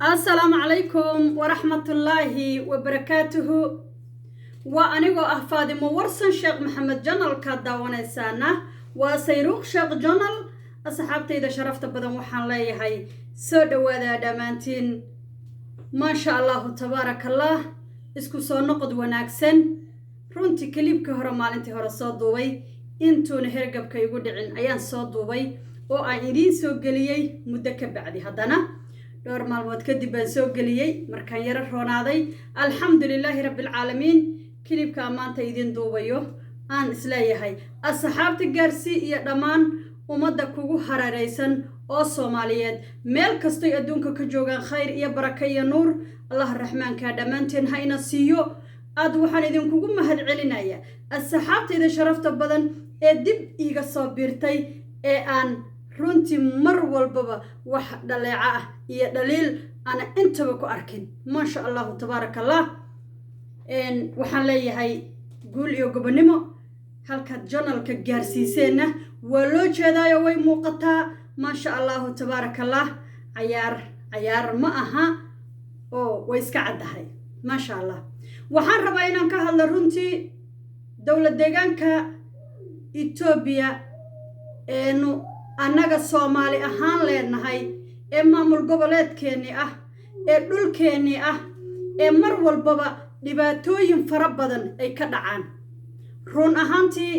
السلام عليكم ورحمة الله وبركاته وأنيقو أحفادي مورسن شيخ محمد جنال كداوانا سانا وسيروق شيخ جنال أصحابتي إذا شرفت بدن وحان ليهي سود وذا دمانتين ما شاء الله تبارك الله اسكو سو نقد وناكسن runtii kaliibka hore maalintii hore soo duubay intuuna hergabka igu dhicin ayaan soo duubay oo aan idiin soo geliyay muddo ka bacdi haddana dhowr maalmood kadib baan soo geliyay markaan yara roonaaday alxamdulilaahi rabbil caalamiin kaliibka maanta idiin duubayo aan isleeyahay asxaabta gaarsi iyo dhammaan ummadda kugu hareeraysan oo Soomaaliyeed meel kastoo adduunka ka joogaan khayr iyo baraka iyo nuur allah raxmaanka dhamaanteen ha ina siiyo aad waxaan idin kugu mahad celinaya asxaabtayda sharafta badan ee dib iiga soo biirtay ee aan runtii mar walbaba wax dhaleeca ah iyo dhaliil ana intaba ku arkin ma sha Allah tabarakallah waxaan leeyahay guul iyo gobonimo halka journalka gaarsiiseena waa loo jeedaayo way muuqataa ma sha Allah tabarakallah ciyaar ma aha oo way iska cadahay ma sha Allah waxaan rabaa inaan ka hadlo runtii dawlad deegaanka Itoobiya annaga Soomaali ahaan leenahay ee maamul goboleedkeeni ah ee dhulkeeni ah ee mar walbaba dhibaatooyin fara badan ay ka dhacaan run ahaantii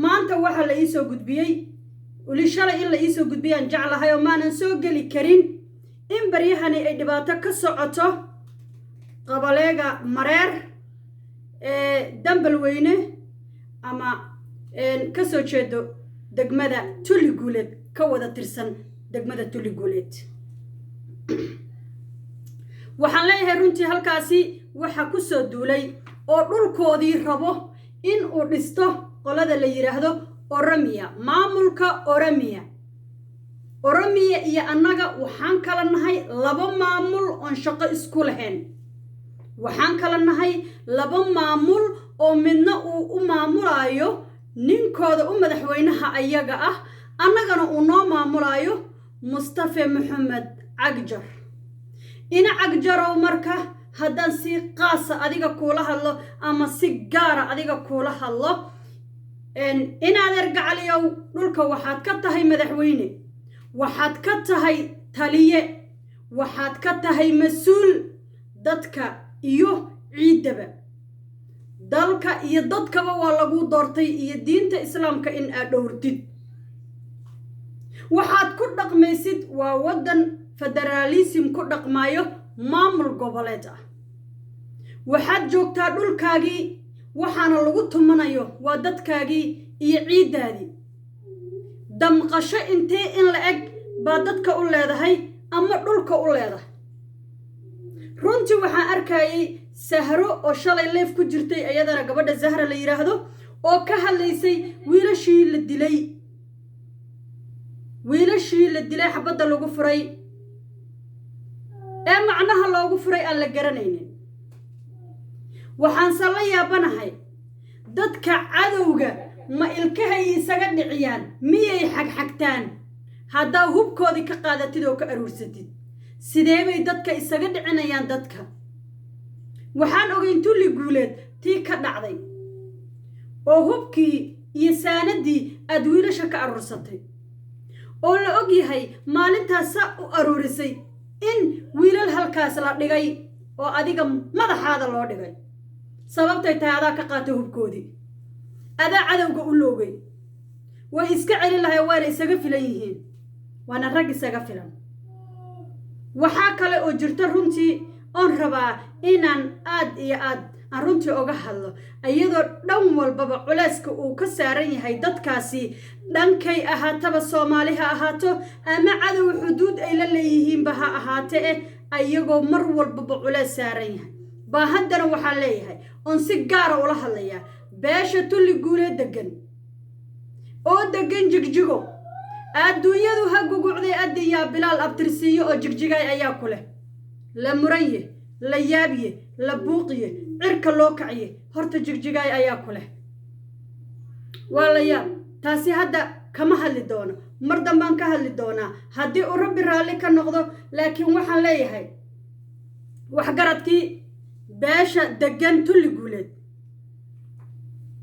maanta waxa la ii soo gudbiyay wali shalay in la ii soo gudbiyaan jeclahay oo maanan soo geli karin in baryahani ay dhibaato ka socoto qabaleega mareer dambal weyne ama ka soo jeedo degmada Tuli Guuleed ka wada tirsan degmada Tuli Guuleed waxaan leeyahay runtii halkaasi waxa ku soo duulay oo dhulkoodii rabo in uu dhisto qolada la yiraahdo Oromia maamulka Oromia iyo annaga waxaan kala nahay laba maamul oo shaqo isku lahayn waxaan kala nahay laba maamul oo midna uu u maamulayo ninkooda u madaxweynaha ayaga ah annagana uu noo maamulayo Mustafa Maxamed Cagjar ina Cagjarow marka haddaan si qaasa adiga kula hadlo ama si gaara adiga kula hadlo inaad ergacaliyow dhulka waxaad ka tahay madaxweyne waxaad ka tahay taliye waxaad ka tahay mas'uul dadka iyo ciidaba dalka iyo dadkaba waa lagu doortay iyo diinta islaamka in aad dhowrtid waxaad ku dhaqmaysid waa wadan federalism ku dhaqmayo maamul goboleed ah waxaad joogtaa dhulkaagii waxaana lagu tumanayo waa dadkaagii iyo ciidaadii damqasho intee in la eg baa dadka u leedahay ama dhulka u leedahay runtii waxaan arkayay Sahro oo shalay leef ku jirtay ayadana gabadha Zahra la yiraahdo oo ka hadlaysay wiilashii la dilay xabada lagu furay ee macnaha loogu furay aan la garanaynin waxaan sala yaabanahay dadka cadowga ma ilkahay isaga dhiciyaan miyay xagxagtaan hadaa hubkoodii ka qaadatid oo ka aruursatid sidee bay dadka isaga dhicinayaan dadka waxaan ogeyn Tuli Guuleed tii ka dhacday oo hubkii iyo saanadii aad wiilasha ka aruursatay oo la og yahay maalintaas u aruurisay in wiilal halkaas la dhigay oo adiga madaxaada loo dhigay sababtay tahay adaa ka qaatay hubkoodii adaa cadowga u loogay way iska celin lahayd waana isaga filan yihiin waana rag isaga filan waxaa kale oo jirta runtii on rabaa inaan aad iyo aad aan runtii uga hadlo iyadoo dhan walbaba culeyska uu ka saaran yahay dadkaasi dhankay ahaataba Soomaali ha ahaato ama cadow xuduud ay la leeyihiin ha ahaatee ayagoo mar walbaba culeys saaran yahay baa haddana waxaan leeyahay on si gaar ah ula hadlayaa beesha Tuli Guuleed degan oo degan jigjigo adduunyadu ha gugucday adiya bilaal abtirsiyo oo jigjigay ayaa ku leh la muraye la yaabiye la buuqiye cirka loo kaciye horta jigjigay ayaa ku leh wala yaab taasi hadda kama hadli doono mar dambaan ka hadli doonaa haddii uu rabbi raalli ka noqdo laakiin waxaan leeyahay waxgaradkii beesha degan tulli guuleed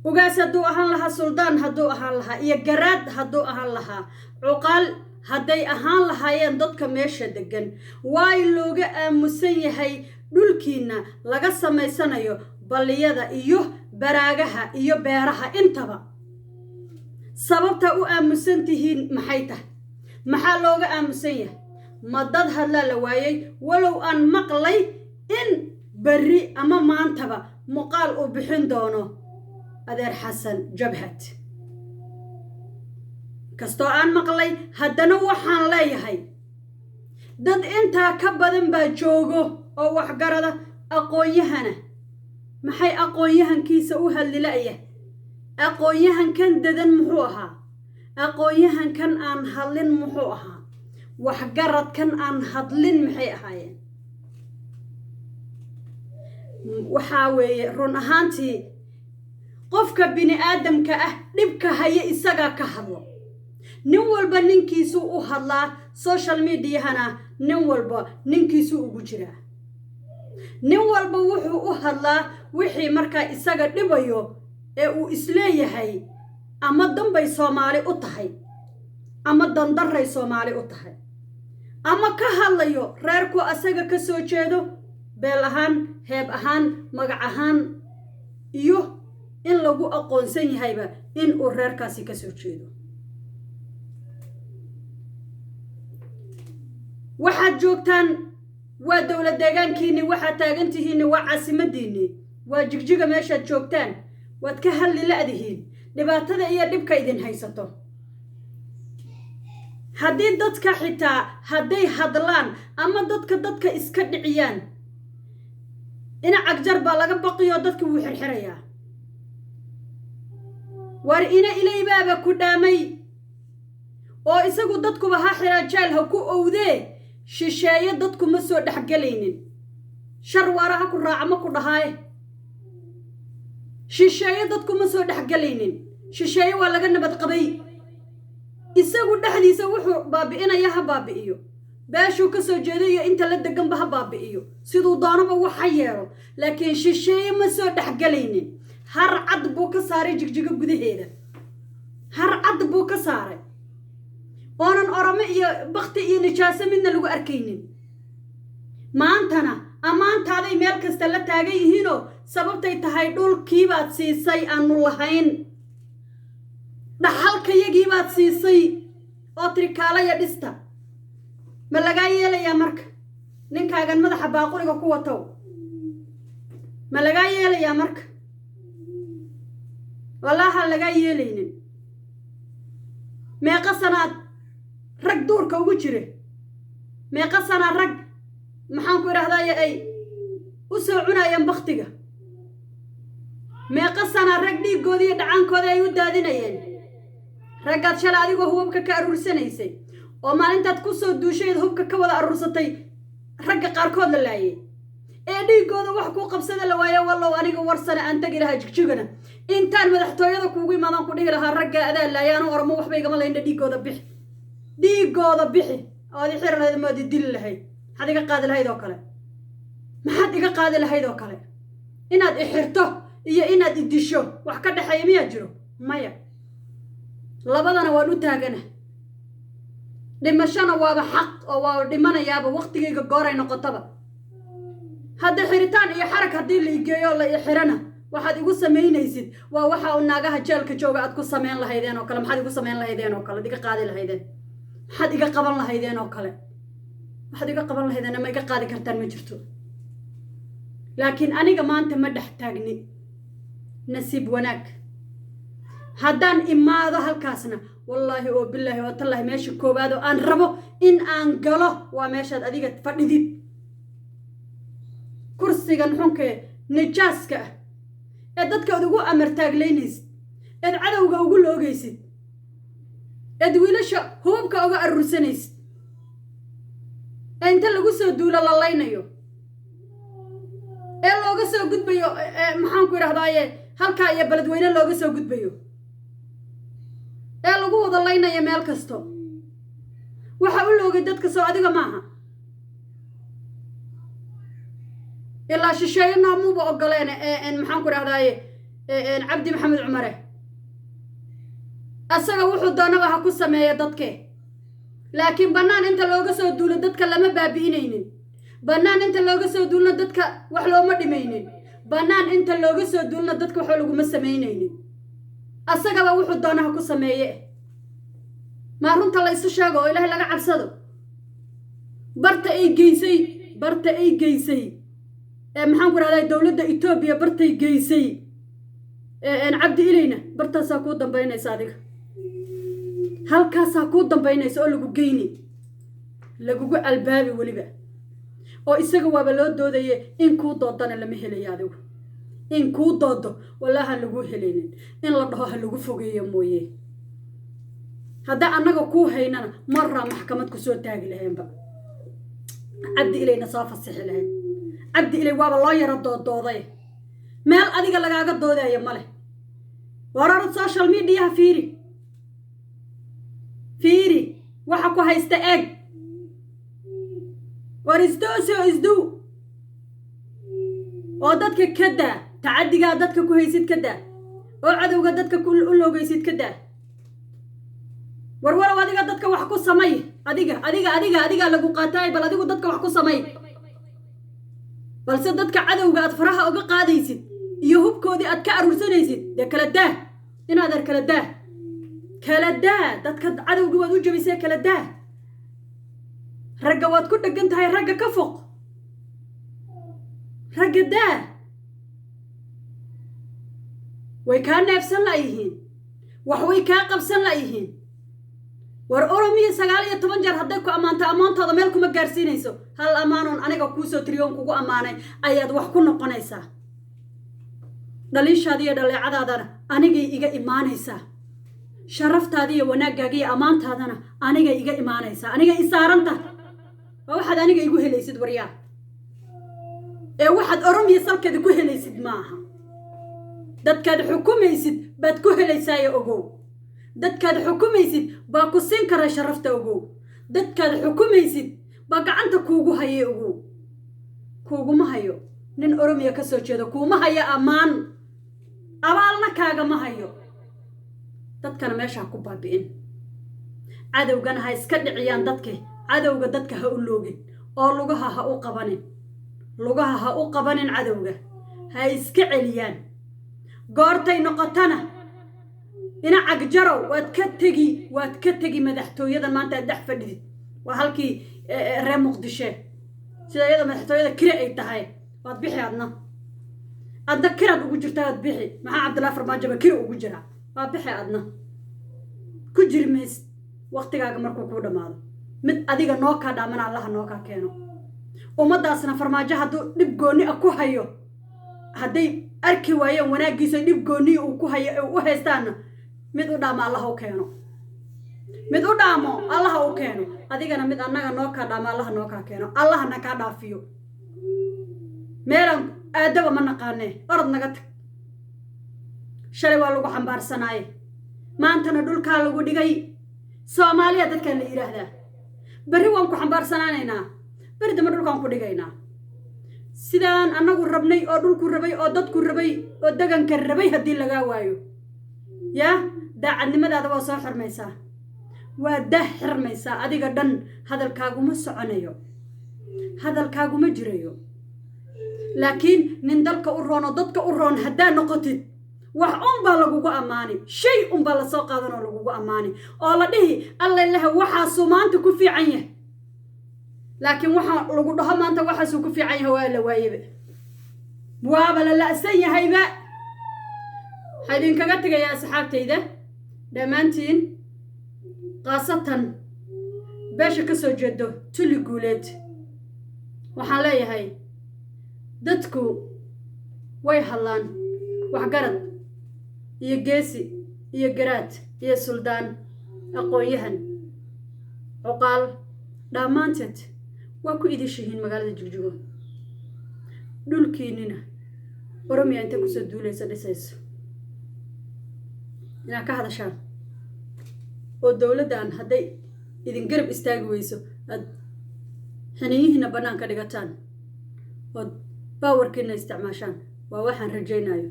ugaas hadduu ahaan lahaa suldaan hadduu ahaan lahaa iyo garaad hadduu ahaan lahaa cuqaal hadday ahaan lahaayeen dadka meesha degan waay looga aamusan yahay dhulkiina laga samaysanayo balliyada iyo baraagaha iyo beeraha intaba sababta u aamusan tihiin maxay tahay maxaa looga aamusan yahay ma dad hadlaa la waayay walow aan maqlay in berri ama maantaba muuqaal uu bixin doono adeer xasan jabhad kastoo aan maqlay haddana waxaan leeyahay dad intaa ka badan baa joogo oo waxgarada aqoon-yahana maxay aqoon-yahankiisa u hadlila'ya aqoon-yahankan dadan muxuu ahaa aqoon-yahankan aan hadlin muxuu ahaa waxgaradkan aan hadlin maxay ahaayeen waxaa weeye run ahaantii qofka bini aadamka ah dhibka haya isagaa ka hadlo nin walba ninkiisuu u hadlaa social mediahana nin walba ninkiisuu ugu jiraa nin walba wuxuu u hadlaa wixii markaa isaga dhibayo ee uu isleeyahay ama danbay soomaali u tahay ama dandaray soomaali u tahay ama ka hadlayo reerku asaga ka soo jeedo beel ahaan heeb ahaan magac ahaan iyo in lagu aqoonsan yahayba in uu reerkaasi ka soo jeedo waxaad joogtaan waa dowlad deegaankiinni waxaad taagantihiinni waa caasimadiinni waa jigjiga meeshaad joogtaan waad ka hadli la'dihiin dhibaatada iyo dhibka idin haysato haddii dadka xitaa hadday hadlaan ama dadka iska dhiciyaan dhinac jar baa laga baqiyo dadka wuu xirxirayaa war ina ilaybaaba ku dhaamay oo isagu dadkuba ha xiraa jaal ha ku owdee shisheeye dadku ma soo dhexgelaynin shar waara ha ku raaca ma ku dhahaaye shisheeye dadku ma soo dhexgelaynin shisheeye waa laga nabad qabay isagu dhexdiisa wuxuu baabi'inaya ha baabi'iyo beeshuu ka soo jeeday iyo inta la deganba ha baabi'iyo siduu doonaba waxa yeelo laakiin shisheeye ma soo dhexgelaynin har cad buu ka saaray jigjiga gudaheeda har cad buu ka saaray oonan orome iyo bakti iyo nijaaso midna lagu arkaynin maantana ammaantaaday meel kasta la taagan yihiinoo sababtay tahay dhulkiibaad siisay aanu lahayn dhaxalkayagiibaad siisay oo tirikaalaya dhista ma lagaa yeelayaa marka ninkaagan madaxa baaquliga ku watow ma lagaa yeelayaa marka wallaaha lagaa yeelaynin meeqa sanaad rag duurka ugu jire meeqa sanaa rag maxaan ku idhahdaaye ay u soo cunayeen baktiga meeqa sanaa rag dhiiggooda iyo dhacaankooda ay u daadinayeen raggaad shalay adigoo hubabka ka aruursanaysay oo maalintaad ku soo duushayd hubka ka wada aruursatay ragga qaarkood la laayay ee dhiiggooda wax kuu qabsada la waayo wallow aniga warsane aan tegi lahaa jigjigana intaan madaxtooyada kuugu imaadaan ku dhihi lahaa ragga adaa laayaano ormo waxba igama laynda dhiiggooda bixi ood i xiri lahayd maad i dili lahayd maxaad iga qaadi lahayd oo kale maxaad iga qaadi lahayd oo kale inaad i xirto iyo inaad i disho wax ka dhexeeya miyaa jiro maya labadana waan u taagana dhimashana waaba xaq oo waa dhimanayaaba waqtigayga gooray noqotaba hadda xiritaan iyo xarag haddii la igeeyo la i xirana waxaad igu samaynaysid waa waxa uu naagaha jeelka jooga aad ku samayn lahaydeen oo kale maxaad igu samayn lahaydeen oo kale iga qaadi lahaydeen maxaad iga qaban lahaydeen oo kale waxaad iga qaban lahaydeen ama iga qaadi kartaan ma jirto laakiin aniga maanta ma dhex taagni nasiib wanaag haddaan imaado halkaasna wallaahi oo bilaahi oo tallaahi meesha koowaad oo aan rabo in aan galo waa meeshaad adiga fadhidid kursigan xunkee nijaaska ah ee dadkaad ugu amartaaglaynaysid eed cadowga ugu loogaysid eed wiilasha hubabka uga aruursanaysid ee inta lagu soo duulo la laynayo ee looga soo gudbayo maxaan ku idhahdaaye halkaa iyo beledweyne looga soo gudbayo ee lagu wada laynayo meel kasto waxa u loogay dadka soo adiga maaha إلا شيشينا مو بقولين إن محنكر هذا إن عبد محمد عمره أسرع وحد دانا وحكو سمايا دتك لكن بنان أنت لو جسوا دولة دتك لما بابينين بنان أنت لو جسوا دولة دتك وحلو ما دمينين بنان أنت لو جسوا دولة دتك وحلو ما سمينين أسرع وحد دانا وحكو سمايا ما رنت الله يسوشاقو إله لقى عبسدو برتا أي جيسي محنكر هذا دولة إثيوبيا برتا أي جيسي إن عبد إلينا برتا ساكو دنبينا صادق هل ساكو دنبينا سؤال لقو جيني لقو البابي ولبا أو إساقوا بلود دودة إن كو دودانا لما هلي يادو إن كو دودو والله هلقو هلينين إن لدهو هلقو فوقيا مويه هذا أنا كو هينا مرة محكمة كسور تاجي لهم بقى عبد إلينا صافة الصحي لهم عبد إلي واب الله يرد الضوضي مال أديك اللي قاعد الضوضي يا ماله ورا السوشيال ميديا فيري وحكوا هيستأج ورزدو ودتك كده تعدي قادتك كو هيسيد كده وعدو قادتك كل لو هيسيد كده warwara adiga dadka wax ku samay adiga lagu qaatay bal adigu dadka wax ku samay balse dadka cadawga aad faraha uga qaadaysid iyo hubkoodii aad ka arursanaysid de kala daa inaad kala daa dadka cadawga waad u jabisay kala daa ragga waad ku dhagan tahay ragga ka foq ragga daa way ka neefsan laayihiin wax way ka qabsan laayihiin war oromiya 19 jeer haday ku amaantooda meel kuma gaarsiinayso hal amaanon aniga ku soo tiriyoon kugu amaanay ayaad wax ku noqonaysaa dhaliishaada iyo dhaleecadaadana aniga iga imaanaysaa sharaftaada iyo wanaagaaga iyo amaantaadana aniga iga imaanaysaa aniga isaaranta waxaad aniga igu helaysid wariyaa waxaad oromiya salkeeda ku helaysid maaha dadkaad xukumaysid baad ku helaysaa ogow dadkaad xukumaysid baa ku siin kara sharafta ogow dadkaad xukumaysid baa gacanta kuugu haye ogow kuuguma hayo nin oromiya ka soo jeedo kuuma hayo ammaan abaalna kaaga ma hayo dadkana meesha ku baabi'in cadawgana ha iska dhiciyaan cadawga dadka ha u loogin oo lugaha ha u qabanin cadawga ha iska celiyaan goortay noqotana ina cagjarow waad ka tagi madaxtooyada maanta dhex fadhid waa halkii reer muqdisho sida iyada madaxtooyada kire ay tahay waad bixi adna kiraad ugu jirtaa waad bixi maxaa Cabdullaahi Farmaajo kire ugu jira waad bixi adna ku jirmeys waqtigaaga markuu ku dhamaado mid adiga noo ka dhaaman Allah noo ka keeno ummadaasna Farmaajo haduu dib gooni ku hayo haday arki waayeen wanaagiisa dib gooni uu ku hayo u haystaana mid u dhaamo Allah u keeno adigana mid annaga noo ka dhaamo Allah noo ka keeno Allahna ka dhaafiyo meelan aadaba ma naqaanay orod naga tag shalay waa lagu xambaarsanay maantana dhulka lagu dhigay Soomaaliya dadka la yiraahdaa bari waan ku xambaarsanaanaynaa bari dama dhulkaan ku dhigaynaa sidaan annagu rabnay oo dhulku rabay oo dadku rabay oo daganka rabay hadii laga waayo ya daacadnimadaada waa soo xirmaysaa waa xirmaysaa adiga dhan hadalkaagu ma soconayo hadalkaagu ma jirayo laakiin nin dalka u roon oo dadka u roon hadaa noqotid wax baa lagugu amaani shay baa la soo qaadan oo lagugu amaani oo la dhihi alla ilaha waxa suumaanta ku fiican yahay laakiin waxa lagu dhaho maanta waxa soo ku fiican yahay waa la waayebe waaba la laasan yahayba hadin kaga tagayaa asxaabtayda dhamaantiin qaasatan beesha ka soo jeedo tuli guuleed waxaan leeyahay dadku way hadlaan wax garad iyo geesi iyo garaad iyo suldaan aqoonyahan uqaal dhamaanteed waa ku idishihiin magaalada Jigjigo dhulkiinina oromiya inta ku soo duulaysa dhisayso ina ka hadashaan oo dawladdan haday idin garab istaagi weyso ad xaniyihiina banaanka dhigataan oo باوركينا استعماشان وواحد رجينايو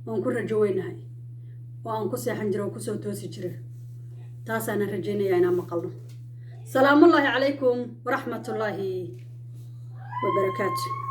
وانكو رجويناي وانكو سيحن جرو كسو توسي جري تاسانا رجينا يانا مقلو سلام الله عليكم ورحمة الله وبركاته.